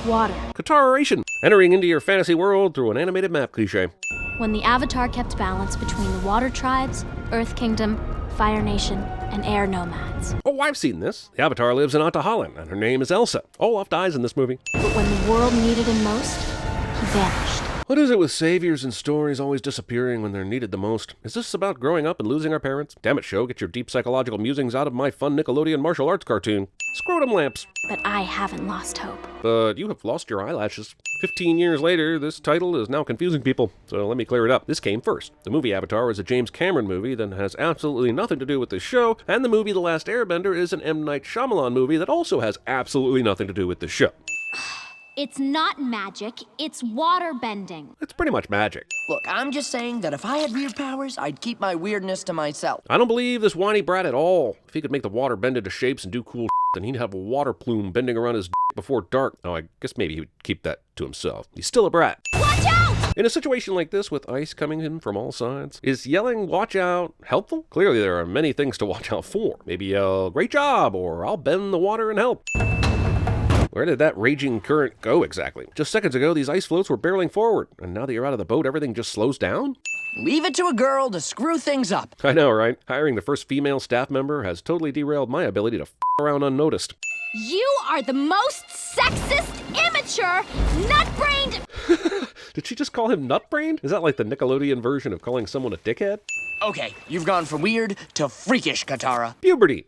Water. Kataration. Entering into your fantasy world through an animated map cliche. When the Avatar kept balance between the Water Tribes, Earth Kingdom, Fire Nation, and Air Nomads. Oh, I've seen this. The Avatar lives in Atahalan, and her name is Elsa. Olaf dies in this movie. But when the world needed him most, he vanished. What is it with saviors and stories always disappearing when they're needed the most? Is this about growing up and losing our parents? Damn it, show, get your deep psychological musings out of my fun Nickelodeon martial arts cartoon. Scrotum lamps. But I haven't lost hope. But you have lost your eyelashes. 15 years later, this title is now confusing people, so let me clear it up. This came first. The movie Avatar is a James Cameron movie that has absolutely nothing to do with this show, and the movie The Last Airbender is an M. Night Shyamalan movie that also has absolutely nothing to do with this show. It's not magic, it's water bending. It's pretty much magic. Look, I'm just saying that if I had weird powers, I'd keep my weirdness to myself. I don't believe this whiny brat at all. If he could make the water bend into shapes and do cool then he'd have a water plume bending around his before dark. Oh, I guess maybe he would keep that to himself. He's still a brat. Watch out! In a situation like this, with ice coming in from all sides, is yelling, "Watch out," helpful? Clearly there are many things to watch out for. Maybe yell, "Great job," or "I'll bend the water and help." Where did that raging current go exactly? Just seconds ago, these ice floats were barreling forward, and now that you're out of the boat, everything just slows down? Leave it to a girl to screw things up. I know, right? Hiring the first female staff member has totally derailed my ability to f*** around unnoticed. You are the most sexist, immature, nut-brained... Did she just call him nut-brained? Is that like the Nickelodeon version of calling someone a dickhead? Okay, you've gone from weird to freakish, Katara. Puberty.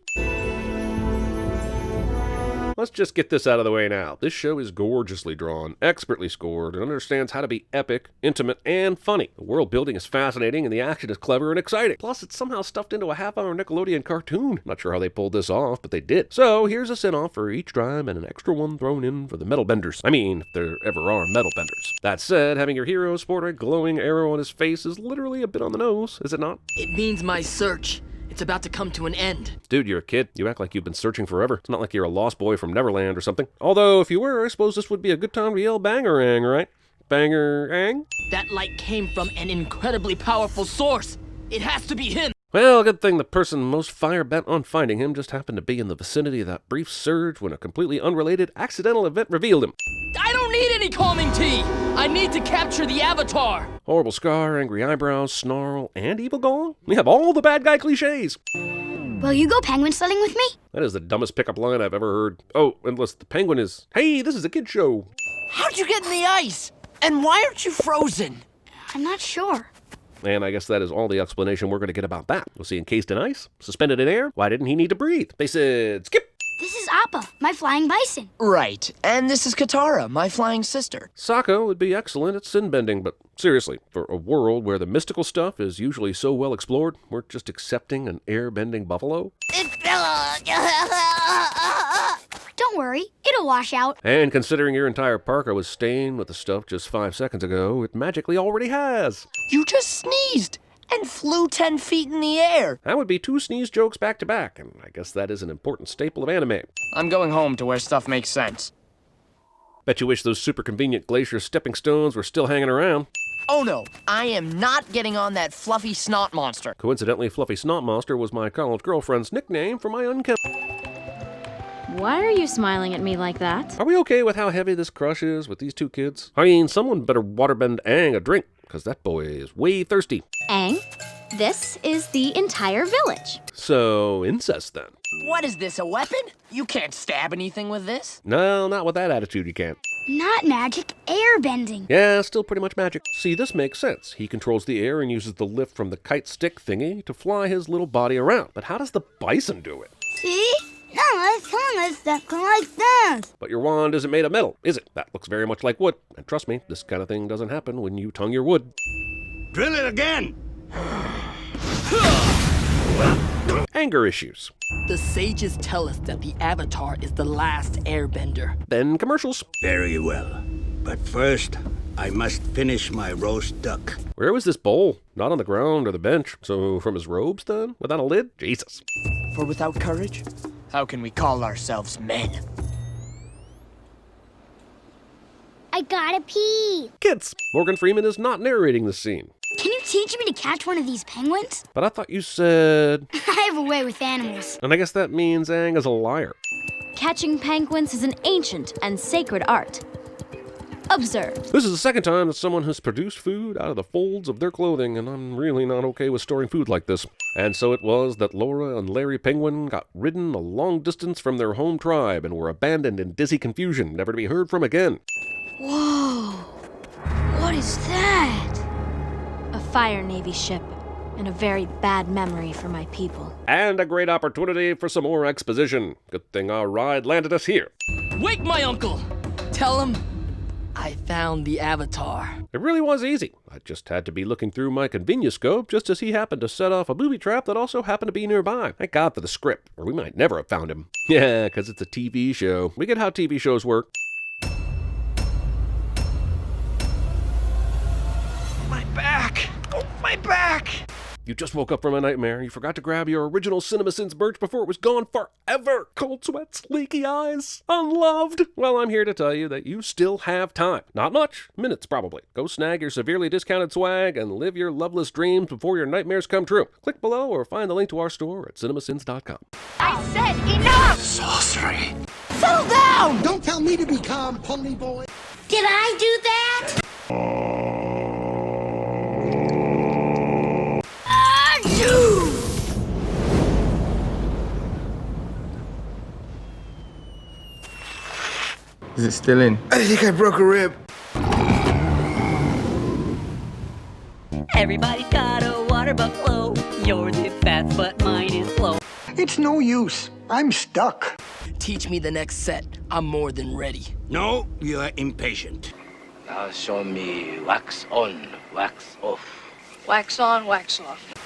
Let's just get this out of the way now. This show is gorgeously drawn, expertly scored, and understands how to be epic, intimate, and funny. The world building is fascinating, and the action is clever and exciting. Plus, it's somehow stuffed into a half-hour Nickelodeon cartoon. Not sure how they pulled this off, but they did. So, here's a send-off for each tribe and an extra one thrown in for the metal benders. I mean, if there ever are metal benders. That said, having your hero sport a glowing arrow on his face is literally a bit on the nose, is it not? It means my search. It's about to come to an end. Dude, you're a kid. You act like you've been searching forever. It's not like you're a lost boy from Neverland or something. Although, if you were, I suppose this would be a good time to yell bangerang, right? Bangerang? That light came from an incredibly powerful source. It has to be him. Well, good thing the person most fire-bent on finding him just happened to be in the vicinity of that brief surge when a completely unrelated accidental event revealed him. I don't need any calming tea. I need to capture the Avatar. Horrible scar, angry eyebrows, snarl, and evil gong? We have all the bad guy cliches. Will you go penguin sledding with me? That is the dumbest pickup line I've ever heard. Oh, unless the penguin is, "Hey, this is a kid show." How'd you get in the ice? And why aren't you frozen? I'm not sure. And I guess that is all the explanation we're going to get about that. Was he encased in ice? Suspended in air? Why didn't he need to breathe? They said, skip! This is Appa, my flying bison. Right, and this is Katara, my flying sister. Sokka would be excellent at sin bending, but seriously, for a world where the mystical stuff is usually so well explored, we're just accepting an air-bending buffalo? Don't worry, it'll wash out. And considering your entire parka was stained with the stuff just 5 seconds ago, it magically already has. You just sneezed and flew 10 feet in the air. That would be 2 sneeze jokes back to back, and I guess that is an important staple of anime. I'm going home to where stuff makes sense. Bet you wish those super convenient glacier stepping stones were still hanging around. Oh no, I am not getting on that fluffy snot monster. Coincidentally, Fluffy Snot Monster was my college girlfriend's nickname for my unkempt. Why are you smiling at me like that? Are we okay with how heavy this crush is with these 2 kids? I mean, someone better waterbend Aang a drink, because that boy is way thirsty. Aang, this is the entire village. So, incest then. What is this, a weapon? You can't stab anything with this. No, not with that attitude you can't. Not magic, airbending. Yeah, still pretty much magic. See, this makes sense. He controls the air and uses the lift from the kite stick thingy to fly his little body around. But how does the bison do it? See? No, it's kind of stuck like this. But your wand isn't made of metal, is it? That looks very much like wood. And trust me, this kind of thing doesn't happen when you tongue your wood. Drill it again! Anger issues. The sages tell us that the Avatar is the last airbender. Then commercials. Very well. But first, I must finish my roast duck. Where was this bowl? Not on the ground or the bench. So from his robes then? Without a lid? Jesus. For without courage, how can we call ourselves men? I gotta pee. Kids! Morgan Freeman is not narrating this scene. Can you teach me to catch one of these penguins? But I thought you said... I have a way with animals. And I guess that means Aang is a liar. Catching penguins is an ancient and sacred art. Observed. This is the second time that someone has produced food out of the folds of their clothing, and I'm really not okay with storing food like this. And so it was that Laura and Larry Penguin got ridden a long distance from their home tribe and were abandoned in dizzy confusion, never to be heard from again. Whoa! What is that? A Fire Navy ship, and a very bad memory for my people. And a great opportunity for some more exposition. Good thing our ride landed us here. Wake my uncle! Tell him I found the Avatar. It really was easy. I just had to be looking through my convenience scope just as he happened to set off a booby trap that also happened to be nearby. Thank God for the script, or we might never have found him. Yeah, because it's a TV show. We get how TV shows work. My back! Oh, my back! You just woke up from a nightmare. You forgot to grab your original TVSins merch before it was gone forever. Cold sweats, leaky eyes, unloved. Well, I'm here to tell you that you still have time. Not much, minutes probably. Go snag your severely discounted swag and live your loveless dreams before your nightmares come true. Click below or find the link to our store at TVSins.com. I said enough! Sorcery. Settle down! Don't tell me to be calm, pony boy. Did I do that? Is it still in? I think I broke a rib. Everybody's got a water buffalo. Yours is fast, but mine is slow. It's no use. I'm stuck. Teach me the next set. I'm more than ready. No, you are impatient. Now show me wax on, wax off. Wax on, wax off.